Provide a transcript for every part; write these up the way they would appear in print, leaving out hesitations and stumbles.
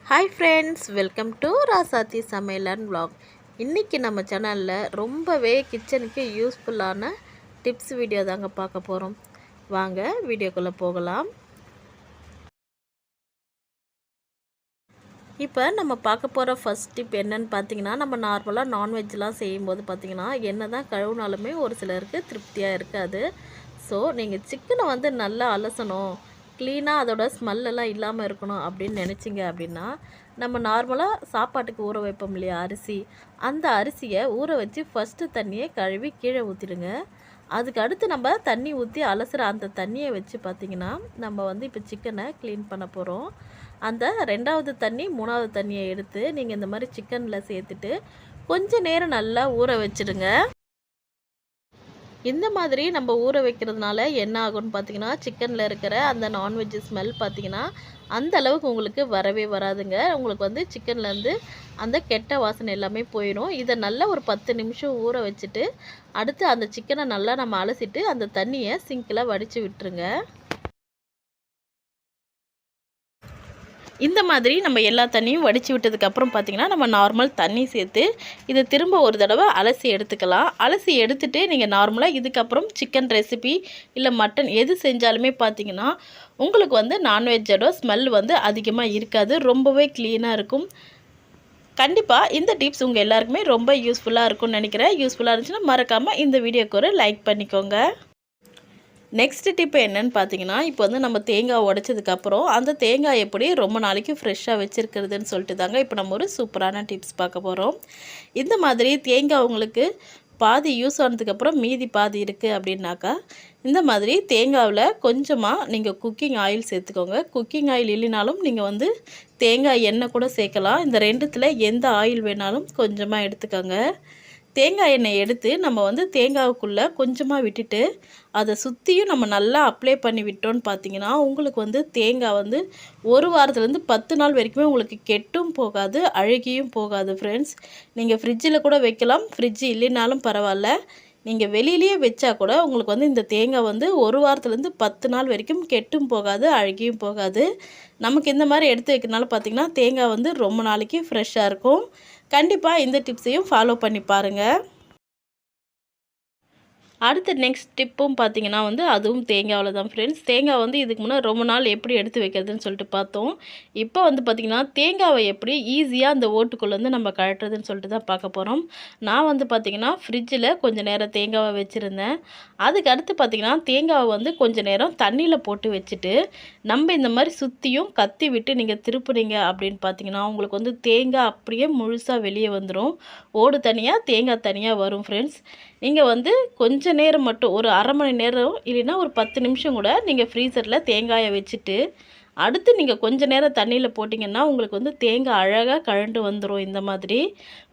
Hi friends, welcome to ராசாத்தி சமையல் and vlog. இன்றைக்கி நம்ம சேனலில் ரொம்பவே கிச்சனுக்கு யூஸ்ஃபுல்லான டிப்ஸ் வீடியோ தாங்க பார்க்க போகிறோம். வாங்க வீடியோக்குள்ளே போகலாம். இப்போ நம்ம பார்க்க போகிற ஃபஸ்ட் டிப் என்னன்னு பார்த்தீங்கன்னா, நம்ம நார்மலாக நான்வெஜ்லாம் செய்யும்போது பார்த்தீங்கன்னா என்ன தான் கழுவுனாலுமே ஒரு சிலருக்கு திருப்தியாக இருக்காது. ஸோ நீங்கள் சிக்கனை வந்து நல்லா அலசணும், க்ளீனாக அதோட ஸ்மெல்லாம் இல்லாமல் இருக்கணும் அப்படின்னு நினச்சிங்க அப்படின்னா, நம்ம நார்மலாக சாப்பாட்டுக்கு ஊற வைப்போம் இல்லையா அரிசி, அந்த அரிசியை ஊற வச்சு ஃபஸ்ட்டு தண்ணியை கழுவி கீழே ஊற்றிடுங்க. அதுக்கு அடுத்து நம்ம தண்ணி ஊற்றி அலசுகிற அந்த தண்ணியை வச்சு பார்த்திங்கன்னா நம்ம வந்து இப்போ சிக்கனை க்ளீன் பண்ண போகிறோம். அந்த ரெண்டாவது தண்ணி மூணாவது தண்ணியை எடுத்து நீங்கள் இந்த மாதிரி சிக்கனில் சேர்த்துட்டு கொஞ்சம் நேரம் நல்லா ஊற வச்சுடுங்க. இந்த மாதிரி நம்ம ஊற வைக்கிறதுனால என்ன ஆகும்னு பார்த்தீங்கன்னா, சிக்கனில் இருக்கிற அந்த நான்வெஜ் ஸ்மெல் பார்த்திங்கன்னா அந்த அளவுக்கு உங்களுக்கு வரவே வராதுங்க. உங்களுக்கு வந்து சிக்கன்லேருந்து அந்த கெட்ட வாசனை எல்லாமே போயிடும். இதை நல்லா ஒரு 10 நிமிஷம் ஊற வச்சுட்டு அடுத்து அந்த சிக்கனை நல்லா நம்ம அலசிட்டு அந்த தண்ணியை சிங்கில் வடித்து விட்டுருங்க. இந்த மாதிரி நம்ம எல்லா தண்ணியும் வடித்து விட்டதுக்கப்புறம் பார்த்திங்கன்னா நம்ம நார்மல் தண்ணி சேர்த்து இதை திரும்ப ஒரு தடவை அலசி எடுத்துக்கலாம். அலசி எடுத்துகிட்டு நீங்கள் நார்மலாக இதுக்கப்புறம் சிக்கன் ரெசிபி இல்லை மட்டன் எது செஞ்சாலுமே பார்த்திங்கன்னா உங்களுக்கு வந்து நான்வெஜ்ஜோட ஸ்மெல் வந்து அதிகமாக இருக்காது, ரொம்பவே க்ளீனாக இருக்கும். கண்டிப்பாக இந்த டிப்ஸ் உங்கள் எல்லாருக்குமே ரொம்ப யூஸ்ஃபுல்லாக இருக்கும்னு நினைக்கிறேன். யூஸ்ஃபுல்லாக இருந்துச்சுன்னா மறக்காமல் இந்த வீடியோக்கு ஒரு லைக் பண்ணிக்கோங்க. நெக்ஸ்ட் டிப் என்னன்னு பார்த்தீங்கன்னா, இப்போ வந்து நம்ம தேங்காய் உடைச்சதுக்கப்புறம் அந்த தேங்காய் எப்படி ரொம்ப நாளைக்கு ஃப்ரெஷ்ஷாக வச்சுருக்கிறதுன்னு சொல்லிட்டு தாங்க இப்போ நம்ம ஒரு சூப்பரான டிப்ஸ் பார்க்க போகிறோம். இந்த மாதிரி தேங்காய் உங்களுக்கு பாதி யூஸ் ஆனதுக்கப்புறம் மீதி பாதி இருக்குது அப்படின்னாக்கா, இந்த மாதிரி தேங்காவில் கொஞ்சமாக நீங்கள் குக்கிங் ஆயில் சேர்த்துக்கோங்க. குக்கிங் ஆயில் இல்லைனாலும் நீங்கள் வந்து தேங்காய் எண்ணெய் கூட சேர்க்கலாம். இந்த ரெண்டுத்தில் எந்த ஆயில் வேணாலும் கொஞ்சமாக எடுத்துக்கோங்க. தேங்காய் எண்ணெய் எடுத்து நம்ம வந்து தேங்காவுக்குள்ளே கொஞ்சமாக விட்டுட்டு அதை சுற்றியும் நம்ம நல்லா அப்ளை பண்ணி விட்டோன்னு பார்த்தீங்கன்னா உங்களுக்கு வந்து தேங்காய் வந்து 1 வாரத்துலேருந்து 10 நாள் வரைக்குமே உங்களுக்கு கெட்டும் போகாது, அழுகியும் போகாது ஃப்ரெண்ட்ஸ். நீங்கள் ஃப்ரிட்ஜில் கூட வைக்கலாம், ஃப்ரிட்ஜு இல்லைனாலும் பரவாயில்ல, நீங்கள் வெளியிலேயே வச்சா கூட உங்களுக்கு வந்து இந்த தேங்காய் வந்து 1 வாரத்துலேருந்து 10 நாள் வரைக்கும் கெட்டும் போகாது, அழுகியும் போகாது. நமக்கு இந்த மாதிரி எடுத்து வைக்கிறனால பார்த்திங்கன்னா தேங்காய் வந்து ரொம்ப நாளைக்கு ஃப்ரெஷ்ஷாக இருக்கும். கண்டிப்பாக இந்த டிப்ஸையும் ஃபாலோ பண்ணி பாருங்கள். அடுத்த நெக்ஸ்ட் டிப்பும் பார்த்திங்கன்னா வந்து அதுவும் தேங்காவில் தான் ஃப்ரெண்ட்ஸ். தேங்காய் வந்து இதுக்கு முன்னே ரொம்ப நாள் எப்படி எடுத்து வைக்கிறதுன்னு சொல்லிட்டு பார்த்தோம். இப்போ வந்து பார்த்திங்கன்னா தேங்காவை எப்படி ஈஸியாக அந்த ஓட்டுக்குள்ளேருந்து நம்ம கழட்டுறதுன்னு சொல்லிட்டு தான் பார்க்க போகிறோம். நான் வந்து பார்த்திங்கன்னா ஃப்ரிட்ஜில் கொஞ்சம் நேரம் தேங்காவை வச்சுருந்தேன். அதுக்கு அடுத்து பார்த்திங்கன்னா தேங்காவை வந்து கொஞ்சம் நேரம் தண்ணியில் போட்டு வச்சுட்டு நம்ம இந்த மாதிரி சுற்றியும் கத்தி விட்டு நீங்கள் திருப்புனீங்க அப்படின்னு பார்த்திங்கன்னா உங்களுக்கு வந்து தேங்காய் அப்படியே முழுசாக வெளியே வந்துடும். ஓடு தனியாக தேங்காய் தனியாக வரும் ஃப்ரெண்ட்ஸ். நீங்கள் வந்து கொஞ்சம் நேரம் மட்டும் ஒரு அரை மணி நேரம் இல்லைன்னா ஒரு 10 நிமிஷம் கூட நீங்கள் ஃப்ரீசரில் தேங்காயை வச்சுட்டு அடுத்து நீங்கள் கொஞ்சம் நேரம் தண்ணியில் போட்டிங்கன்னா உங்களுக்கு வந்து தேங்காய் அழகாக கழண்டு வந்துடும். இந்த மாதிரி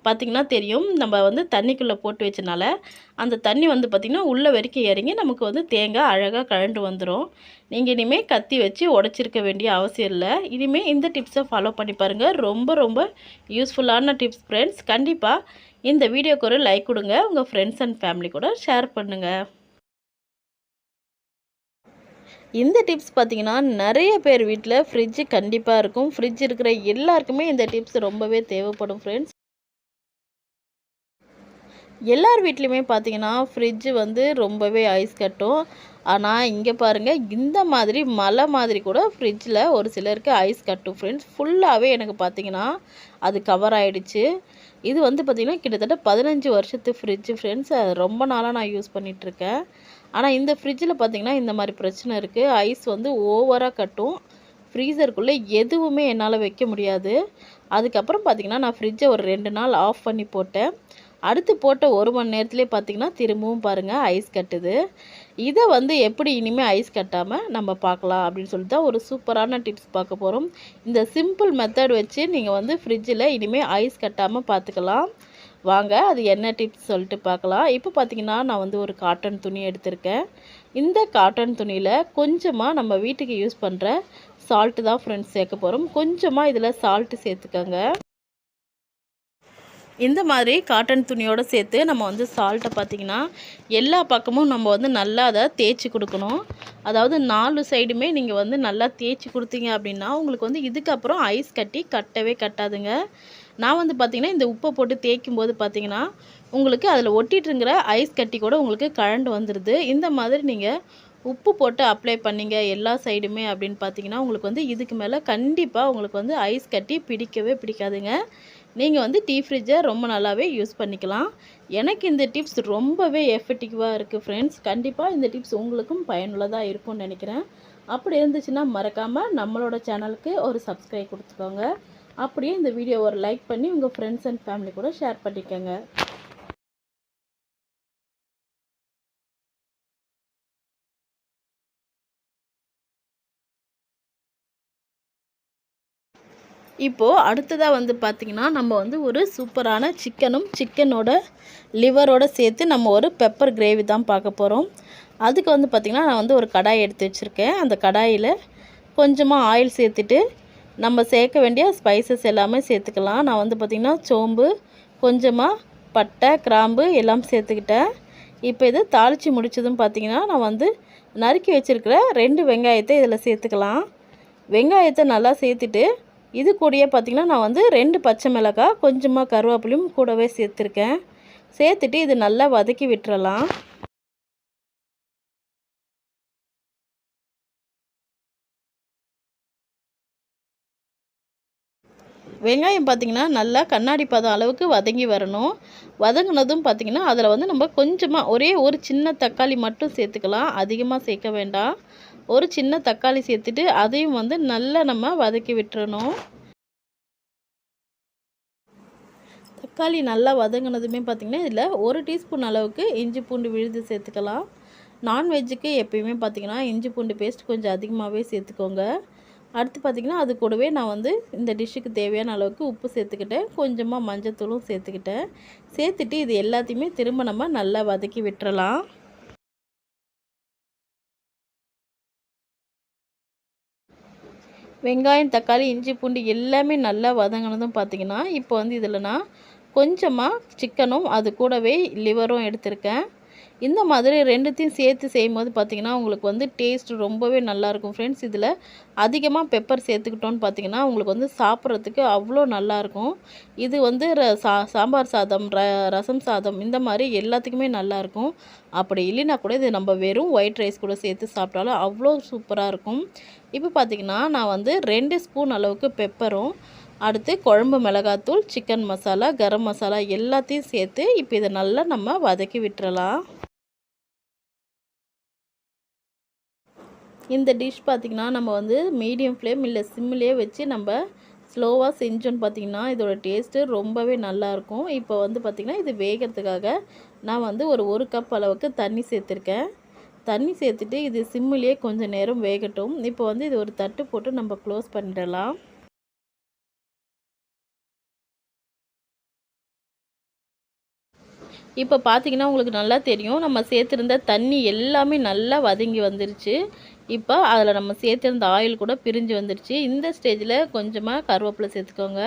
பார்த்திங்கன்னா தெரியும், நம்ம வந்து தண்ணிக்குள்ளே போட்டு வச்சனால அந்த தண்ணி வந்து பார்த்திங்கன்னா உள்ளே வரைக்கும் இறங்கி நமக்கு வந்து தேங்காய் அழகாக கழண்டு வந்துடும். நீங்கள் இனிமேல் கத்தி வச்சு உடச்சிருக்க வேண்டிய அவசியம் இல்லை. இனிமேல் இந்த டிப்ஸை ஃபாலோ பண்ணி பாருங்கள். ரொம்ப ரொம்ப யூஸ்ஃபுல்லான டிப்ஸ் ஃப்ரெண்ட்ஸ். கண்டிப்பாக இந்த வீடியோக்கு ஒரு லைக் கொடுங்க, உங்கள் ஃப்ரெண்ட்ஸ் அண்ட் ஃபேமிலி கூட ஷேர் பண்ணுங்கள். இந்த டிப்ஸ் பார்த்திங்கன்னா நிறைய பேர் வீட்டில் ஃப்ரிட்ஜு கண்டிப்பாக இருக்கும். ஃப்ரிட்ஜ் இருக்கிற எல்லாருக்குமே இந்த டிப்ஸ் ரொம்பவே தேவைப்படும் ஃப்ரெண்ட்ஸ். எல்லார் வீட்லேயுமே பார்த்திங்கன்னா ஃப்ரிட்ஜு வந்து ரொம்பவே ஐஸ் கட்டும். ஆனால் இங்கே பாருங்கள், இந்த மாதிரி மலை மாதிரி கூட ஃப்ரிட்ஜில் ஒரு சிலருக்கு ஐஸ் கட்டும் ஃப்ரெண்ட்ஸ். ஃபுல்லாகவே எனக்கு பார்த்திங்கன்னா அது கவர் ஆகிடுச்சு. இது வந்து பார்த்திங்கன்னா கிட்டத்தட்ட 15 வருஷத்து ஃப்ரிட்ஜு ஃப்ரெண்ட்ஸ். ரொம்ப நாளாக நான் யூஸ் பண்ணிகிட்ருக்கேன். ஆனால் இந்த ஃப்ரிட்ஜில் பார்த்திங்கன்னா இந்த மாதிரி பிரச்சனை இருக்குது. ஐஸ் வந்து ஓவராக கட்டும். ஃப்ரீசருக்குள்ளே எதுவுமே என்னால் வைக்க முடியாது. அதுக்கப்புறம் பார்த்திங்கன்னா நான் ஃப்ரிட்ஜை ஒரு 2 நாள் ஆஃப் பண்ணி போட்டேன். அடுத்து போட்ட 1 மணி நேரத்துலேயே பார்த்திங்கன்னா திரும்பவும் பாருங்கள் ஐஸ் கட்டுது. இதை வந்து எப்படி இனிமேல் ஐஸ் கட்டாமல் நம்ம பார்க்கலாம் அப்படின்னு சொல்லிட்டு தான் ஒரு சூப்பரான டிப்ஸ் பார்க்க போகிறோம். இந்த சிம்பிள் மெத்தட் வச்சு நீங்கள் வந்து ஃப்ரிட்ஜில் இனிமேல் ஐஸ் கட்டாமல் பார்த்துக்கலாம். வாங்க அது என்ன டிப்ஸ் சொல்லிட்டு பார்க்கலாம். இப்போ பார்த்திங்கன்னா நான் வந்து ஒரு காட்டன் துணி எடுத்திருக்கேன். இந்த காட்டன் துணியில் கொஞ்சமாக நம்ம வீட்டுக்கு யூஸ் பண்ணுற சால்ட்டு தான் ஃப்ரெண்ட்ஸ் சேர்க்க போகிறோம். கொஞ்சமாக இதில் சால்ட்டு சேர்த்துக்கோங்க. இந்த மாதிரி காட்டன் துணியோடு சேர்த்து நம்ம வந்து சால்ட்டை பார்த்திங்கன்னா எல்லா பக்கமும் நம்ம வந்து நல்லா அதை தேய்ச்சி கொடுக்கணும். அதாவது 4 சைடுமே நீங்கள் வந்து நல்லா தேய்ச்சி கொடுத்தீங்க அப்படின்னா உங்களுக்கு வந்து இதுக்கப்புறம் ஐஸ் கட்டி கட்டவே கட்டாதுங்க. நான் வந்து பார்த்திங்கன்னா இந்த உப்பை போட்டு தேய்க்கும் போது பார்த்திங்கன்னா உங்களுக்கு அதில் ஒட்டிட்டுங்கிற ஐஸ் கட்டி கூட உங்களுக்கு கழண்டு வந்துடுது. இந்த மாதிரி நீங்கள் உப்பு போட்டு அப்ளை பண்ணிங்க எல்லா சைடுமே அப்படின்னு பார்த்தீங்கன்னா உங்களுக்கு வந்து இதுக்கு மேலே கண்டிப்பாக உங்களுக்கு வந்து ஐஸ் கட்டி பிடிக்கவே பிடிக்காதுங்க. நீங்கள் வந்து டீ ஃப்ரிட்ஜை ரொம்ப நல்லாவே யூஸ் பண்ணிக்கலாம். எனக்கு இந்த டிப்ஸ் ரொம்பவே எஃபெக்டிவாக இருக்குது ஃப்ரெண்ட்ஸ். கண்டிப்பாக இந்த டிப்ஸ் உங்களுக்கும் பயனுள்ளதாக இருக்கும்னு நினைக்கிறேன். அப்படி இருந்துச்சுன்னா மறக்காமல் நம்மளோட சேனலுக்கு ஒரு சப்ஸ்கிரைப் கொடுத்துக்கோங்க. அப்படியே இந்த வீடியோ ஒரு லைக் பண்ணி உங்கள் ஃப்ரெண்ட்ஸ் அண்ட் ஃபேமிலி கூட ஷேர் பண்ணிக்கோங்க. இப்போது அடுத்ததாக வந்து பார்த்திங்கன்னா நம்ம வந்து ஒரு சூப்பரான சிக்கனோட லிவரோடு சேர்த்து நம்ம ஒரு பெப்பர் கிரேவி தான் பார்க்க போகிறோம். அதுக்கு வந்து பார்த்திங்கன்னா நான் வந்து ஒரு கடாய் எடுத்து வச்சுருக்கேன். அந்த கடாயில் கொஞ்சமாக ஆயில் சேர்த்துட்டு நம்ம சேர்க்க வேண்டிய ஸ்பைசஸ் எல்லாமே சேர்த்துக்கலாம். நான் வந்து பார்த்திங்கன்னா சோம்பு, கொஞ்சமாக பட்டை, கிராம்பு எல்லாம் சேர்த்துக்கிட்டேன். இப்போ இது தாளித்து முடித்ததும் பார்த்திங்கன்னா நான் வந்து நறுக்கி வச்சுருக்கிற 2 வெங்காயத்தை இதில் சேர்த்துக்கலாம். வெங்காயத்தை நல்லா சேர்த்துட்டு இது கூடயே பார்த்திங்கன்னா நான் வந்து 2 பச்சை மிளகாய், கொஞ்சமாக கருவேப்பிலையும் கூடவே சேர்த்துருக்கேன். சேர்த்துட்டு இது நல்லா வதக்கி விட்டுறலாம். வெங்காயம் பார்த்திங்கன்னா நல்லா கண்ணாடி பதம் அளவுக்கு வதங்கி வரணும். வதங்கினதும் பார்த்திங்கன்னா அதில் வந்து நம்ம கொஞ்சமாக ஒரே ஒரு சின்ன தக்காளி மட்டும் சேர்த்துக்கலாம். அதிகமாக சேர்க்க வேண்டாம். ஒரு சின்ன தக்காளி சேர்த்துட்டு அதையும் வந்து நல்லா நம்ம வதக்கி விட்டுறணும். தக்காளி நல்லா வதங்கினதுமே பார்த்திங்கன்னா இதில் 1 டீஸ்பூன் அளவுக்கு இஞ்சி பூண்டு விழுது சேர்த்துக்கலாம். நான்வெஜ்ஜுக்கு எப்பயுமே பார்த்திங்கன்னா இஞ்சி பூண்டு பேஸ்ட் கொஞ்சம் அதிகமாகவே சேர்த்துக்கோங்க. அடுத்து பார்த்திங்கன்னா அது கூடவே நான் வந்து இந்த டிஷ்ஷுக்கு தேவையான அளவுக்கு உப்பு சேர்த்துக்கிட்டேன். கொஞ்சமாக மஞ்சத்தூளும் சேர்த்துக்கிட்டேன். சேர்த்துட்டு இது எல்லாத்தையுமே திரும்ப நம்ம நல்லா வதக்கி விட்டுறலாம். வெங்காயம், தக்காளி, இஞ்சி பூண்டு எல்லாமே நல்லா வதங்கினதும் பார்த்திங்கன்னா இப்போ வந்து இதில் நான் கொஞ்சமாக சிக்கனும் அது கூடவே லிவரும் எடுத்திருக்கேன். இந்த மாதிரி 2த்தையும் சேர்த்து செய்யும்போது பார்த்திங்கன்னா உங்களுக்கு வந்து டேஸ்ட் ரொம்பவே நல்லாயிருக்கும் ஃப்ரெண்ட்ஸ். இதில் அதிகமாக பெப்பர் சேர்த்துக்கிட்டோன்னு பார்த்திங்கன்னா உங்களுக்கு வந்து சாப்பிட்றதுக்கு அவ்வளோ நல்லாயிருக்கும். இது வந்து சாம்பார் சாதம், ரசம் சாதம் இந்த மாதிரி எல்லாத்துக்குமே நல்லாயிருக்கும். அப்படி இல்லைன்னா கூட இது நம்ம வெறும் ஒயிட் ரைஸ் கூட சேர்த்து சாப்பிட்டாலும் அவ்வளோ சூப்பராக இருக்கும். இப்போ பார்த்திங்கன்னா நான் வந்து 2 ஸ்பூன் அளவுக்கு பெப்பரும், அடுத்து குழம்பு மிளகாத்தூள், சிக்கன் மசாலா, கரம் மசாலா எல்லாத்தையும் சேர்த்து இப்போ இதை நல்லா நம்ம வதக்கி விட்டுறலாம். இந்த டிஷ் பார்த்திங்கன்னா நம்ம வந்து மீடியம் ஃப்ளேம் இல்லை சிம்மிலே வச்சு நம்ம ஸ்லோவாக செஞ்சோன்னு பார்த்திங்கன்னா இதோட டேஸ்ட்டு ரொம்பவே நல்லாயிருக்கும். இப்போ வந்து பார்த்திங்கன்னா இது வேகிறதுக்காக நான் வந்து ஒரு கப் அளவுக்கு தண்ணி சேர்த்துருக்கேன். தண்ணி சேர்த்துட்டு இது சிம்மிலே கொஞ்சம் நேரம் வேகட்டும். இப்போ வந்து இது ஒரு தட்டு போட்டு நம்ம க்ளோஸ் பண்ணிடலாம். இப்போ பார்த்திங்கன்னா உங்களுக்கு நல்லா தெரியும் நம்ம சேர்த்துருந்த தண்ணி எல்லாமே நல்லா வதங்கி வந்துருச்சு. இப்போ அதில் நம்ம சேர்த்துருந்த ஆயில் கூட பிரிஞ்சு வந்துருச்சு. இந்த ஸ்டேஜில் கொஞ்சமாக கருவேப்பிலை சேர்த்துக்கோங்க.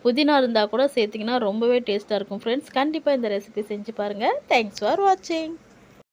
புதினா இருந்தால் கூட சேர்த்திங்கன்னா ரொம்பவே டேஸ்ட்டாக இருக்கும் ஃப்ரெண்ட்ஸ். கண்டிப்பாக இந்த ரெசிபி செஞ்சு பாருங்கள். தேங்க்ஸ் ஃபார் வாட்சிங்.